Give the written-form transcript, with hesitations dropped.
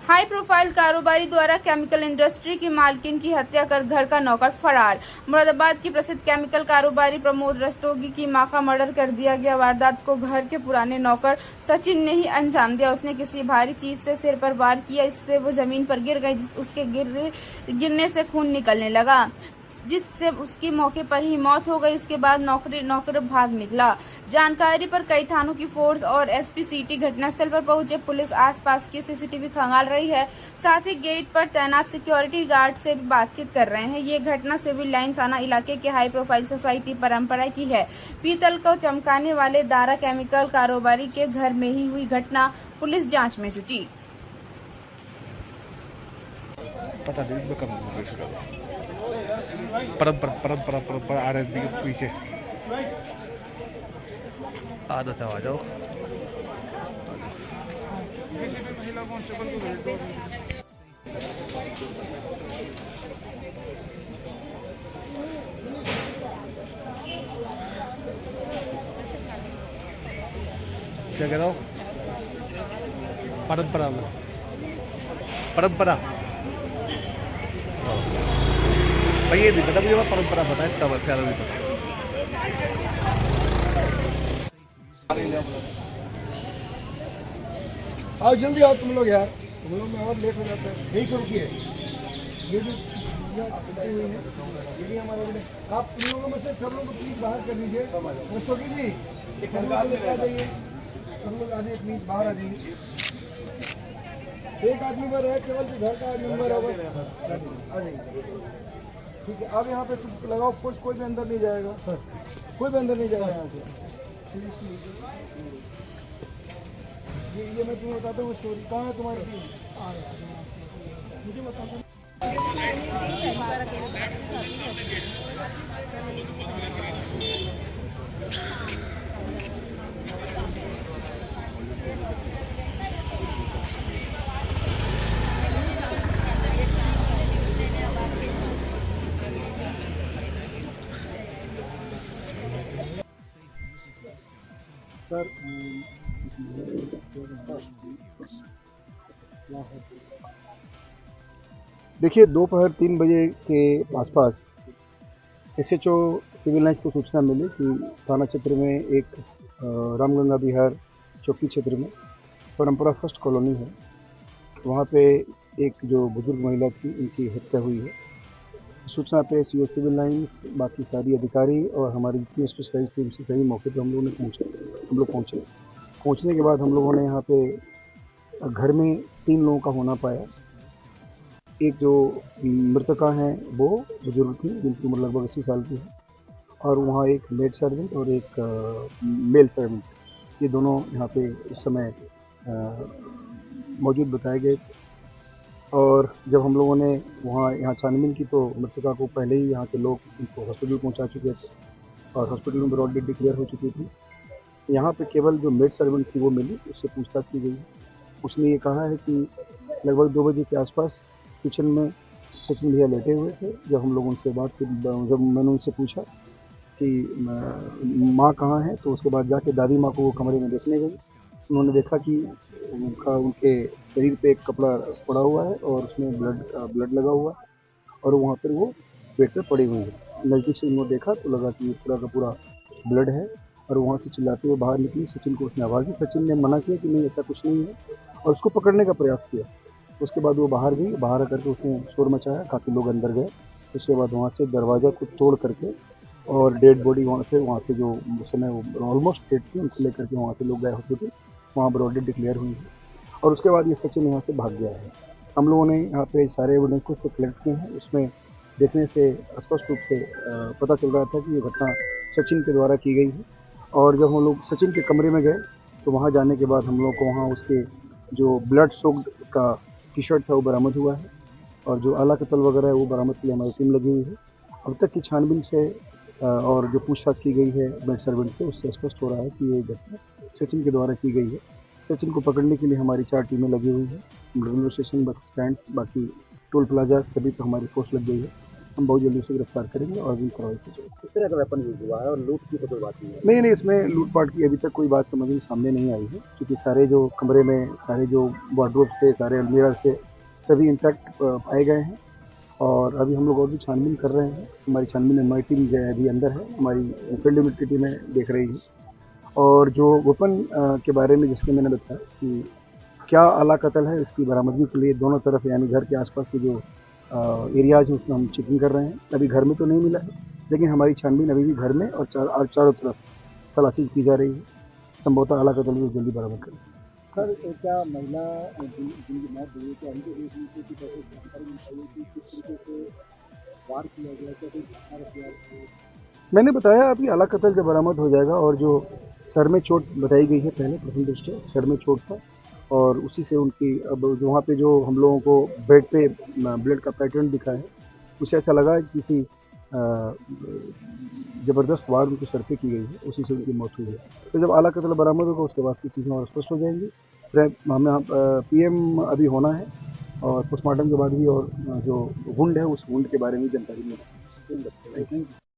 High profile कारोबारी द्वारा chemical industry की मालकिन की हत्या कर घर का नौकर फरार। मुरादाबाद की प्रसिद्ध केमिकल कारोबारी प्रमोद रस्तोगी की मां का मर्डर कर दिया गया। वारदात को घर के पुराने नौकर सचिन ने ही अंजाम दिया। उसने किसी भारी चीज से सिर पर वार किया, इससे वो जमीन पर गिर गई। उसके गिरने से खून निकलने लगा, जिससे उसकी मौके पर ही मौत हो गई। इसके बाद नौकर भाग निकला। जानकारी पर कई थानों की फोर्स और एसपी सिटी घटनास्थल पर पहुंचे। पुलिस आसपास की सीसीटीवी खंगाल रही है, साथ ही गेट पर तैनात सिक्योरिटी गार्ड से भी बातचीत कर रहे हैं। ये घटना सिविल लाइन थाना इलाके के हाई प्रोफाइल सोसाइटी परंपरा की है। पीतल को चमकाने वाले दारा केमिकल कारोबारी के घर में ही हुई घटना। पुलिस जाँच में जुटी। परंपरा आ रही थी पीछे। आदत है, आ जाओ। क्या कह रहा हूँ? परंपरा भाई ये नहीं पता मुझे, परंपरा पता है, तब ख्याल नहीं पता। आओ जल्दी आओ तुम लोग यार, तुम लोग में और लेट हो जाता है। यही तो रुकी है, ये भी ये भी हमारे। आप तुम लोगों में से सब लोग प्लीज बाहर कर लीजिए। रस्तोगी जी सब लोग आ जाइए, सब लोग आ जाइए प्लीज, बाहर आ जाइए। एक आदमी पर है, केवल जो घर का नंबर है बस आ जाइए। ठीक है, अब यहाँ पे लगाओ फोर्स, कोई भी अंदर नहीं जाएगा सर, कोई भी अंदर नहीं जाएगा यहाँ से। ये मैं तुम्हें बताता हूँ स्टोरी। कहाँ है तुम्हारी टीम? मुझे बताता। सर देखिए, दोपहर 3 बजे के आसपास एसएचओ सिविल लाइन्स को सूचना मिली कि थाना क्षेत्र में एक रामगंगा विहार चौकी क्षेत्र में परंपरा फर्स्ट कॉलोनी है, वहाँ पे एक जो बुजुर्ग महिला थी उनकी हत्या हुई है। सूचना पे सीओ सिविल लाइन्स, बाकी सारी अधिकारी और हमारी जितनी स्पेशलाइज टीम से सही मौके पे हम लोग पहुँचे। पहुँचने के बाद हम लोगों ने यहाँ पे घर में 3 लोगों का होना पाया। एक जो मृतका हैं वो बुजुर्ग थी, जिनकी उम्र लगभग 80 साल की है, और वहाँ एक मेड सर्वेंट और एक मेल सर्वेंट, ये दोनों यहाँ पे उस समय मौजूद बताए गए। और जब हम लोगों ने यहाँ छानबीन की तो मृतका को पहले ही यहाँ के लोग उनको हॉस्पिटल पहुँचा चुके थे और हॉस्पिटल में ब्रॉड डेड डिक्लेयर हो चुकी थी। यहाँ पे केवल जो मेड सर्वेंट थी वो मिली, उससे पूछताछ की गई। उसने ये कहा है कि लगभग 2 बजे के आसपास किचन में सचिन भैया लेटे हुए थे। जब हम लोग उनसे बात की, जब मैंने उनसे पूछा कि माँ कहाँ है, तो उसके बाद जाके दादी माँ को वो कमरे में देखने गई। उन्होंने देखा कि उनके शरीर पे एक कपड़ा पड़ा हुआ है और उसमें ब्लड लगा हुआ है और वहाँ पर वो बेड पर पड़ी हुई है। नज़दीक से उन्होंने देखा तो लगा कि पूरा का पूरा ब्लड है और वहाँ से चिल्लाते हुए बाहर निकली। सचिन को उसने आवाज़ दी, सचिन ने मना किया कि नहीं ऐसा कुछ नहीं है और उसको पकड़ने का प्रयास किया। उसके बाद वो बाहर गई, बाहर आकर के उसने शोर मचाया, काफ़ी लोग अंदर गए। उसके बाद वहाँ से दरवाज़ा को तोड़ करके और डेड बॉडी वहाँ से जो उस समय वो ऑलमोस्ट डेड थी, उनको लेकर के वहाँ से लोग गए हॉस्पिटल, वहाँ ब्रॉड डेड डिक्लेयर हुई है। और उसके बाद ये सचिन यहाँ से भाग गया है। हम लोगों ने यहाँ पे सारे एविडेंसेस तो कलेक्ट किए हैं। उसमें देखने से स्पष्ट रूप से पता चल रहा था कि ये घटना सचिन के द्वारा की गई है। और जब हम लोग सचिन के कमरे में गए तो वहाँ जाने के बाद हम लोग को वहाँ उसके जो ब्लड सोक्ड उसका टी शर्ट था वो बरामद हुआ है और जो आला कत्ल वगैरह है वो बरामद के लिए हमारी टीम लगी हुई है। अब तक की छानबीन से और जो पूछताछ की गई है मेड सर्वेंट से, उससे स्पष्ट हो रहा है कि ये घटना सचिन के द्वारा की गई है। सचिन को पकड़ने के लिए हमारी 4 टीमें लगी हुई है। रेलवे स्टेशन, बस स्टैंड, बाकी टोल प्लाजा सभी पर हमारी फोर्स लग गई है। हम बहुत जल्दी उसे गिरफ्तार करेंगे और भी कार्रवाई की जाएगी। किस तरह का वेपन यूज हुआ है और लूट की तो कोई बात नहीं है? नहीं, इसमें लूटपाट की अभी तक कोई बात समझ में सामने नहीं आई है, क्योंकि सारे जो कमरे में सारे जो वार्डरोब्स थे, सारे अलमीराज थे, सभी इंटैक्ट पाए गए हैं और अभी हम लोग और भी छानबीन कर रहे हैं। हमारी छानबीन हमारी टीम जो है अभी अंदर है, हमारी फील्ड यूनिट की टीमें देख रही है और जो वेपन के बारे में जिसके मैंने बताया कि क्या आला कत्ल है, इसकी बरामदगी के लिए दोनों तरफ यानी घर के आसपास के जो एरियाज हैं उसमें हम चेकिंग कर रहे हैं। अभी घर में तो नहीं मिला है, लेकिन हमारी छानबीन अभी भी घर में और चारों तरफ तलाशी की जा रही है। संभवतः आला कत्ल भी जल्दी बरामद करें। सर क्या महिला जिनकी मौत हुई क्या उनके की जानकारी मिल पाई कि किस तरीके से वार किया गया, क्या कोई घटना? मैंने बताया अभी आला कत्ल जब बरामद हो जाएगा और जो सर में चोट बताई गई है, पहले प्रथम दृष्टया सर में चोट था और उसी से उनकी अब जो वहाँ पे जो हम लोगों को बेड पे ब्लड का पैटर्न दिखा है, उसे ऐसा लगा कि किसी ज़बरदस्त वार उनके सर पे की गई है, उसी से उनकी मौत हुई है। तो जब आला कत्ल बरामद होगा उसके बाद से चीज़ें और स्पष्ट हो जाएंगी। फिर हमें PM अभी होना है और पोस्टमार्टम के बाद भी और जो वुंड है उस वुंड के बारे में जानकारी मिलेगी।